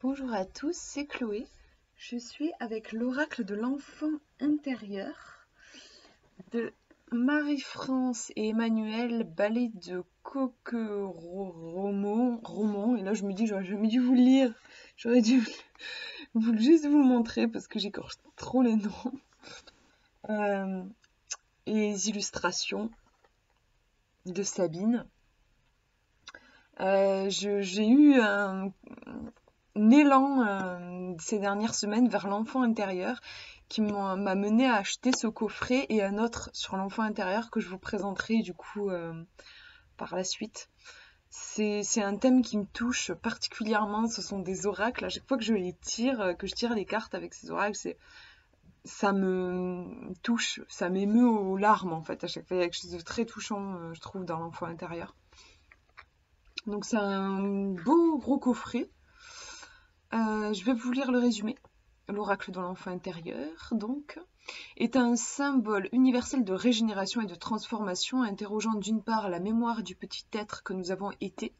Bonjour à tous, c'est Chloé. Je suis avec l'oracle de l'enfant intérieur de Marie-France et Emmanuel Ballet de Coqueromont. Et là, je me dis, j'aurais jamais dû vous le lire. J'aurais dû juste vous le montrer parce que j'écorche trop les noms. Et les illustrations de Sabine. J'ai eu un élan ces dernières semaines vers l'enfant intérieur qui m'a mené à acheter ce coffret et un autre sur l'enfant intérieur que je vous présenterai du coup par la suite. C'est un thème qui me touche particulièrement, ce sont des oracles. À chaque fois que je les tire, que je tire les cartes avec ces oracles, ça me touche, ça m'émeut aux larmes en fait à chaque fois. Il y a quelque chose de très touchant, je trouve, dans l'enfant intérieur. Donc c'est un beau gros coffret. Je vais vous lire le résumé. L'oracle de l'enfant intérieur, donc, est un symbole universel de régénération et de transformation, interrogeant d'une part la mémoire du petit être que nous avons été,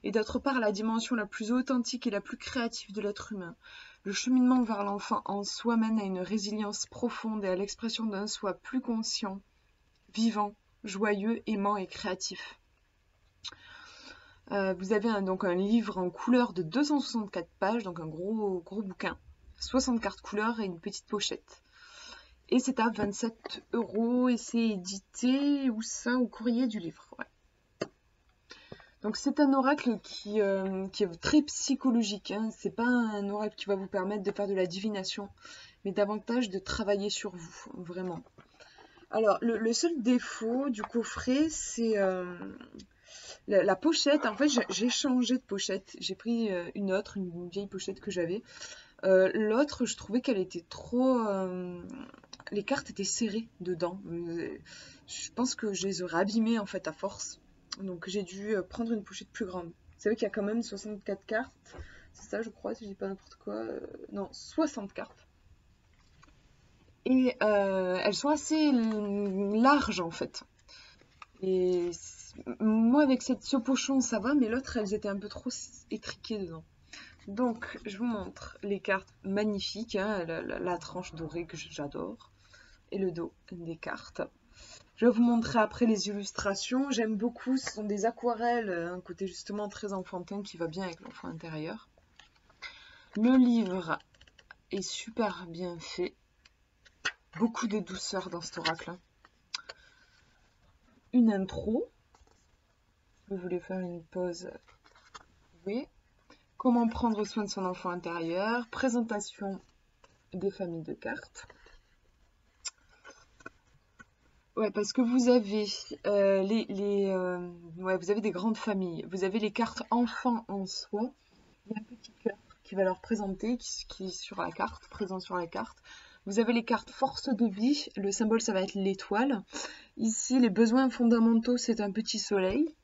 et d'autre part la dimension la plus authentique et la plus créative de l'être humain. Le cheminement vers l'enfant en soi mène à une résilience profonde et à l'expression d'un soi plus conscient, vivant, joyeux, aimant et créatif. Vous avez donc un livre en couleur de 264 pages, donc un gros bouquin, 60 cartes couleurs et une petite pochette. Et c'est à 27 € et c'est édité au courrier du livre. Ouais. Donc c'est un oracle qui est très psychologique. Hein. C'est pas un oracle qui va vous permettre de faire de la divination, mais davantage de travailler sur vous, vraiment. Alors le seul défaut du coffret, c'est la pochette. En fait, j'ai changé de pochette. J'ai pris une vieille pochette que j'avais. L'autre, je trouvais qu'elle était trop... les cartes étaient serrées dedans. Je pense que je les aurais abîmées en fait à force. Donc j'ai dû prendre une pochette plus grande. Vous savez qu'il y a quand même 64 cartes. C'est ça, je crois, si je dis pas n'importe quoi. Non, 60 cartes. Et elles sont assez larges en fait. Et moi, avec ce pochon, ça va, mais l'autre, elles étaient un peu trop étriquées dedans. Donc, je vous montre les cartes magnifiques, hein, la tranche dorée que j'adore, et le dos des cartes. Je vais vous montrer après les illustrations. J'aime beaucoup, ce sont des aquarelles, un côté justement très enfantin qui va bien avec l'enfant intérieur. Le livre est super bien fait. Beaucoup de douceur dans cet oracle. Une intro. Si vous voulez faire une pause, oui. Comment prendre soin de son enfant intérieur. Présentation des familles de cartes. Ouais, parce que vous avez vous avez des grandes familles. Vous avez les cartes enfants en soi. Il y a un petit cœur qui va leur présenter, qui est sur la carte, présent sur la carte. Vous avez les cartes force de vie. Le symbole, ça va être l'étoile. Ici, les besoins fondamentaux, c'est un petit soleil.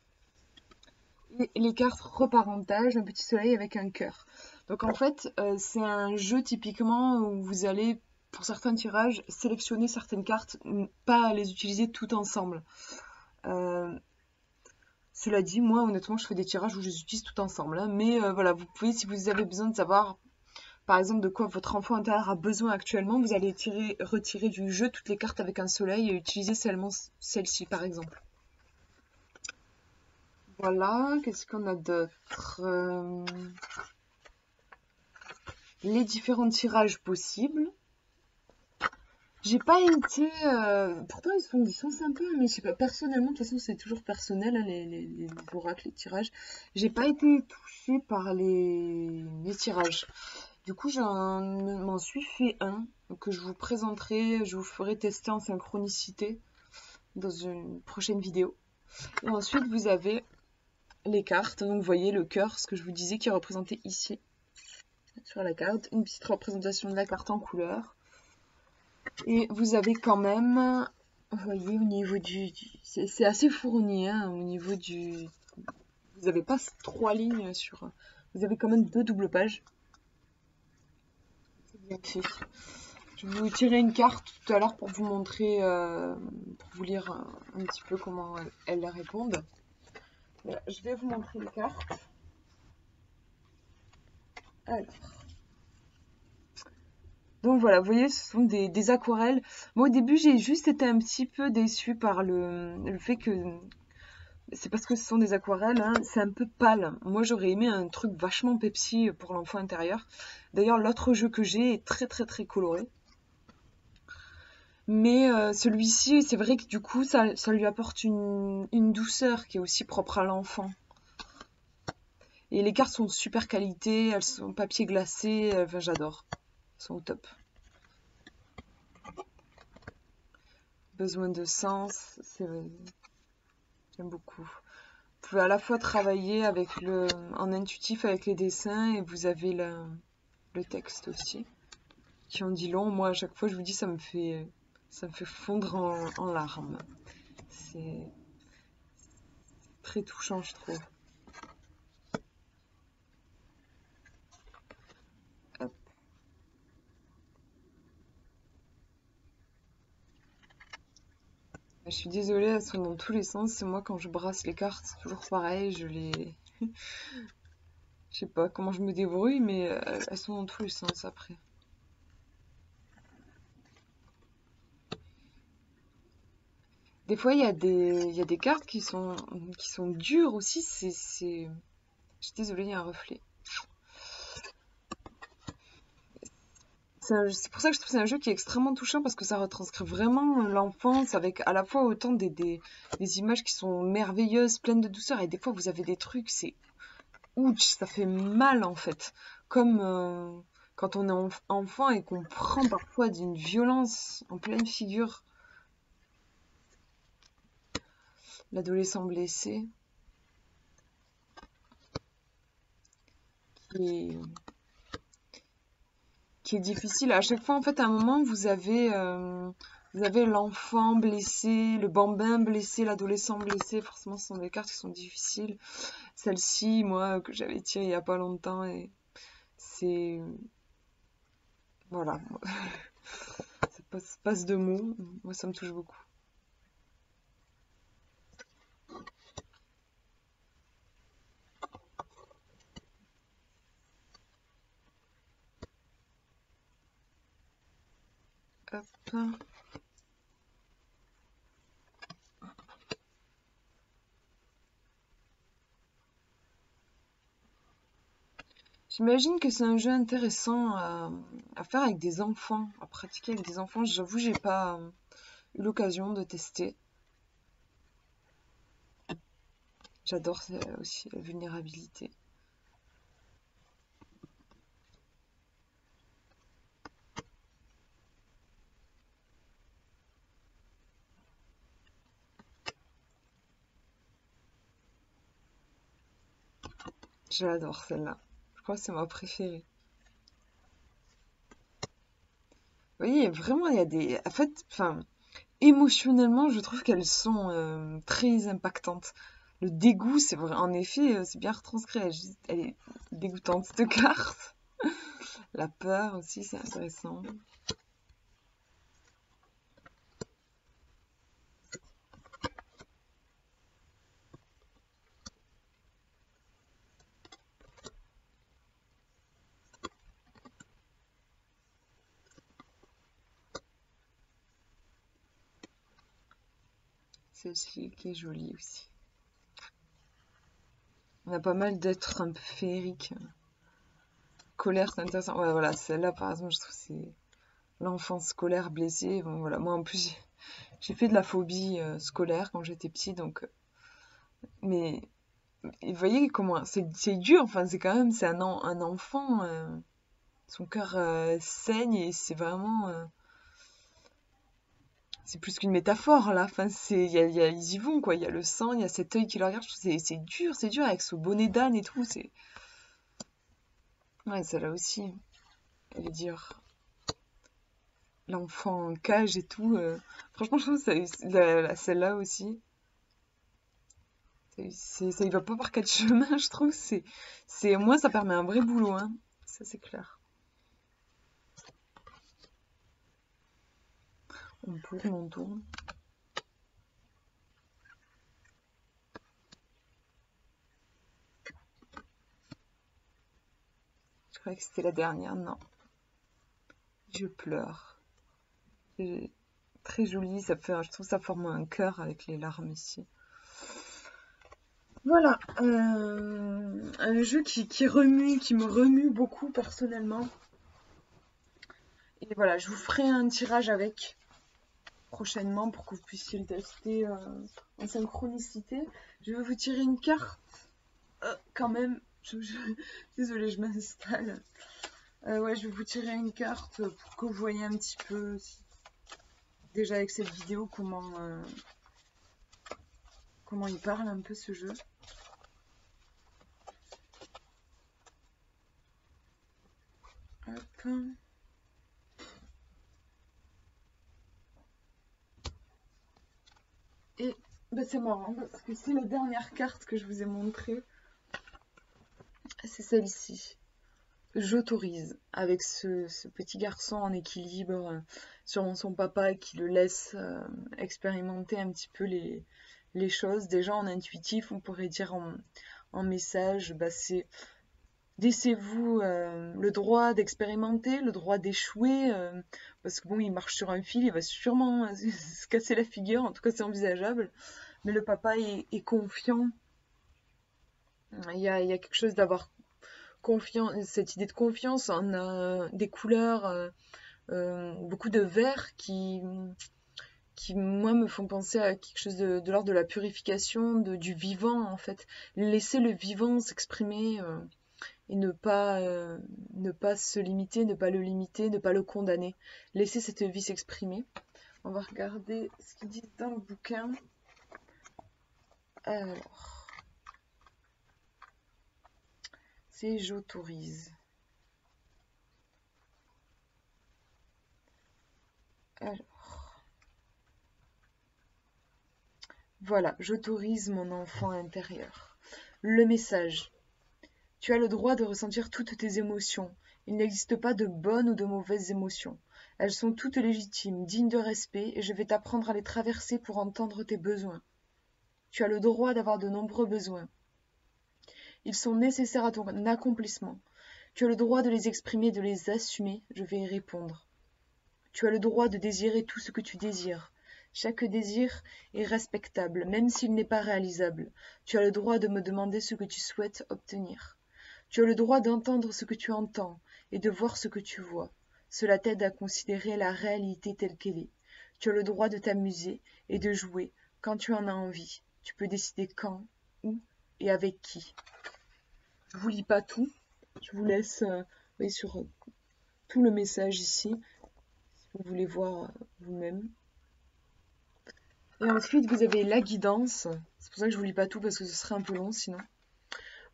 Et les cartes reparentage, un petit soleil avec un cœur. Donc en fait, c'est un jeu typiquement où vous allez, pour certains tirages, sélectionner certaines cartes, pas les utiliser toutes ensemble. Cela dit, moi honnêtement, je fais des tirages où je les utilise toutes ensemble. Hein, mais voilà, vous pouvez, si vous avez besoin de savoir, par exemple, de quoi votre enfant intérieur a besoin actuellement, vous allez retirer du jeu toutes les cartes avec un soleil et utiliser seulement celle-ci, par exemple. Voilà, qu'est-ce qu'on a d'autre les différents tirages possibles. J'ai pas été... pourtant, ils sont sympas, mais je sais pas, personnellement, de toute façon, c'est toujours personnel, hein, les oracles, les tirages. J'ai pas été touchée par les tirages. Du coup, m'en suis fait un que je vous présenterai, je vous ferai tester en synchronicité dans une prochaine vidéo. Et ensuite, vous avez les cartes. Donc, vous voyez le cœur, ce que je vous disais, qui est représenté ici sur la carte. Une petite représentation de la carte en couleur. Et vous avez quand même, vous voyez, au niveau c'est assez fourni, hein, au niveau du... Vous n'avez pas 3 lignes sur... Vous avez quand même 2 doubles pages. C'est bien fait. Je vais vous tirer une carte tout à l'heure pour vous montrer, pour vous lire un petit peu comment elles répondent. Voilà, je vais vous montrer les cartes. Alors, donc voilà, vous voyez, ce sont des aquarelles. Moi, au début, j'ai juste été un petit peu déçue par le fait que c'est parce que ce sont des aquarelles, hein, c'est un peu pâle. Moi, j'aurais aimé un truc vachement Pepsi pour l'enfant intérieur. D'ailleurs, l'autre jeu que j'ai est très très très coloré. Mais celui-ci, c'est vrai que du coup, ça lui apporte une douceur qui est aussi propre à l'enfant. Et les cartes sont de super qualité, elles sont papier glacé, enfin, j'adore. Elles sont au top. Besoin de sens, j'aime beaucoup. Vous pouvez à la fois travailler en intuitif avec les dessins et vous avez le texte aussi, qui en dit long. Moi, à chaque fois, je vous dis, ça me fait fondre en larmes. C'est très touchant, je trouve. Hop. Je suis désolée, elles sont dans tous les sens. C'est moi, quand je brasse les cartes, c'est toujours pareil. Je sais pas comment je me débrouille, mais elles sont dans tous les sens après. Des fois, il y a des cartes qui sont dures aussi. Je suis désolée, il y a un reflet. C'est pour ça que je trouve que c'est un jeu qui est extrêmement touchant parce que ça retranscrit vraiment l'enfance avec à la fois autant des images qui sont merveilleuses, pleines de douceur, et des fois vous avez des trucs, c'est ouch, ça fait mal en fait. Comme quand on est enfant et qu'on prend parfois d'une violence en pleine figure. L'adolescent blessé, qui est, qui est difficile. À chaque fois, en fait, à un moment, vous avez l'enfant blessé, le bambin blessé, l'adolescent blessé. Forcément, ce sont des cartes qui sont difficiles. Celle-ci, moi, que j'avais tirée il y a pas longtemps, et c'est... Voilà, ça passe de mots. Moi, ça me touche beaucoup. Hop. J'imagine que c'est un jeu intéressant à faire avec des enfants, à pratiquer avec des enfants. J'avoue, j'ai pas eu l'occasion de tester. J'adore aussi la vulnérabilité. J'adore celle-là. Je crois que c'est ma préférée. Vous voyez, vraiment, il y a des... En fait, enfin, émotionnellement, je trouve qu'elles sont très impactantes. Le dégoût, c'est vrai, en effet, c'est bien retranscrit. Elle est dégoûtante, cette carte. La peur aussi, c'est intéressant. Celle-ci qui est jolie aussi. On a pas mal d'êtres un peu féeriques. Colère, c'est intéressant. Ouais, voilà, celle-là, par exemple, je trouve que c'est l'enfance scolaire blessée. Bon, voilà, moi, en plus, j'ai fait de la phobie scolaire quand j'étais petite, donc... Mais et vous voyez comment c'est dur, enfin c'est quand même c'est un enfant, son cœur saigne et c'est vraiment c'est plus qu'une métaphore là. Enfin ils y vont quoi. Il y a le sang, il y a cet œil qui le regarde. Je trouve que c'est dur avec ce bonnet d'âne et tout. C'est ouais, celle-là aussi, elle est dure. L'enfant en cage et tout. Franchement, je trouve que celle-là aussi. Ça y va pas par quatre chemins, je trouve. Moi, ça permet un vrai boulot, hein. Ça, c'est clair. On tourne. croyais que c'était la dernière, non. Je pleure. C'est très joli, ça fait, je trouve que ça forme un cœur avec les larmes ici. Voilà, un jeu qui remue, qui me remue beaucoup personnellement. Et voilà, je vous ferai un tirage avec prochainement pour que vous puissiez le tester en synchronicité. Je vais vous tirer une carte quand même. Désolée, je m'installe. Ouais, je vais vous tirer une carte pour que vous voyez un petit peu déjà avec cette vidéo comment il parle un peu ce jeu. Hop. Et bah, c'est marrant parce que c'est la dernière carte que je vous ai montrée. C'est celle-ci. J'autorise avec ce petit garçon en équilibre sur son papa qui le laisse expérimenter un petit peu les choses. Déjà en intuitif, on pourrait dire en message, bah, c'est laissez-vous le droit d'expérimenter, le droit d'échouer, parce que bon, il marche sur un fil, il va sûrement se casser la figure, en tout cas c'est envisageable. Mais le papa est confiant. Il y a quelque chose d'avoir confiance, cette idée de confiance. On a des couleurs, beaucoup de vert qui moi me font penser à quelque chose de l'ordre de la purification, du vivant en fait. Laisser le vivant s'exprimer et ne pas se limiter, ne pas le limiter, ne pas le condamner. Laisser cette vie s'exprimer. On va regarder ce qu'ils disent dans le bouquin. Alors, c'est j'autorise. Alors, voilà, j'autorise mon enfant intérieur. Le message. Tu as le droit de ressentir toutes tes émotions. Il n'existe pas de bonnes ou de mauvaises émotions. Elles sont toutes légitimes, dignes de respect, et je vais t'apprendre à les traverser pour entendre tes besoins. Tu as le droit d'avoir de nombreux besoins. Ils sont nécessaires à ton accomplissement. Tu as le droit de les exprimer, de les assumer, je vais y répondre. Tu as le droit de désirer tout ce que tu désires. Chaque désir est respectable, même s'il n'est pas réalisable. Tu as le droit de me demander ce que tu souhaites obtenir. Tu as le droit d'entendre ce que tu entends et de voir ce que tu vois. Cela t'aide à considérer la réalité telle qu'elle est. Tu as le droit de t'amuser et de jouer quand tu en as envie. Tu peux décider quand, où et avec qui. Je ne vous lis pas tout. Je vous laisse sur tout le message ici, si vous voulez voir vous-même. Et ensuite, vous avez la guidance. C'est pour ça que je ne vous lis pas tout parce que ce serait un peu long sinon.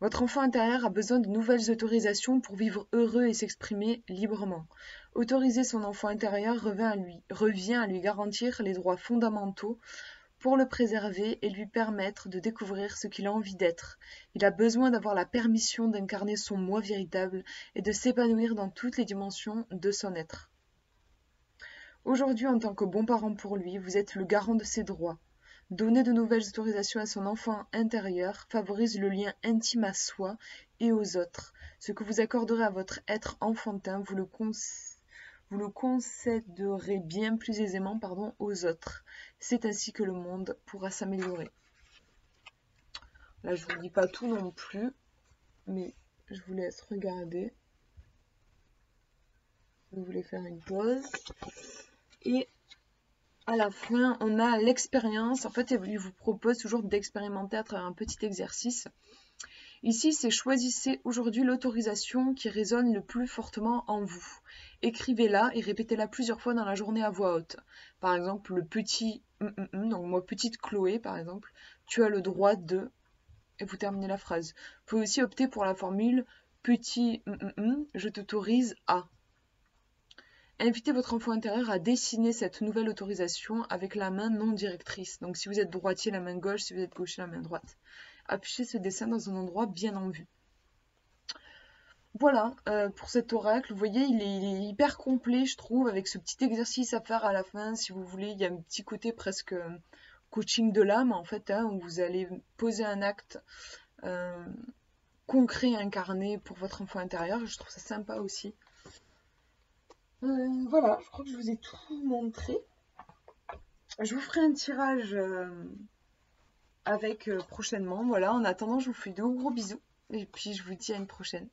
Votre enfant intérieur a besoin de nouvelles autorisations pour vivre heureux et s'exprimer librement. Autoriser son enfant intérieur revient à lui garantir les droits fondamentaux pour le préserver et lui permettre de découvrir ce qu'il a envie d'être. Il a besoin d'avoir la permission d'incarner son moi véritable et de s'épanouir dans toutes les dimensions de son être. Aujourd'hui, en tant que bon parent pour lui, vous êtes le garant de ses droits. Donner de nouvelles autorisations à son enfant intérieur favorise le lien intime à soi et aux autres. Ce que vous accorderez à votre être enfantin, vous le concéderez bien plus aisément aux autres. C'est ainsi que le monde pourra s'améliorer. Là, je ne vous dis pas tout non plus, mais je vous laisse regarder. Vous voulez faire une pause. Et à la fin, on a l'expérience. En fait, il vous propose toujours d'expérimenter à travers un petit exercice. Ici, c'est choisissez aujourd'hui l'autorisation qui résonne le plus fortement en vous. Écrivez-la et répétez-la plusieurs fois dans la journée à voix haute. Par exemple, le petit donc moi, petite Chloé, par exemple, tu as le droit de, et vous terminez la phrase. Vous pouvez aussi opter pour la formule petit je t'autorise à. Invitez votre enfant intérieur à dessiner cette nouvelle autorisation avec la main non directrice. Donc si vous êtes droitier, la main gauche, si vous êtes gaucher, la main droite. Appuyez ce dessin dans un endroit bien en vue. Voilà pour cet oracle. Vous voyez, il est hyper complet, je trouve, avec ce petit exercice à faire à la fin, si vous voulez. Il y a un petit côté presque coaching de l'âme, en fait, où vous allez poser un acte concret, incarné pour votre enfant intérieur. Je trouve ça sympa aussi. Voilà, je crois que je vous ai tout montré. Je vous ferai un tirage avec prochainement. Voilà, en attendant, je vous fais de gros bisous. Et puis je vous dis à une prochaine.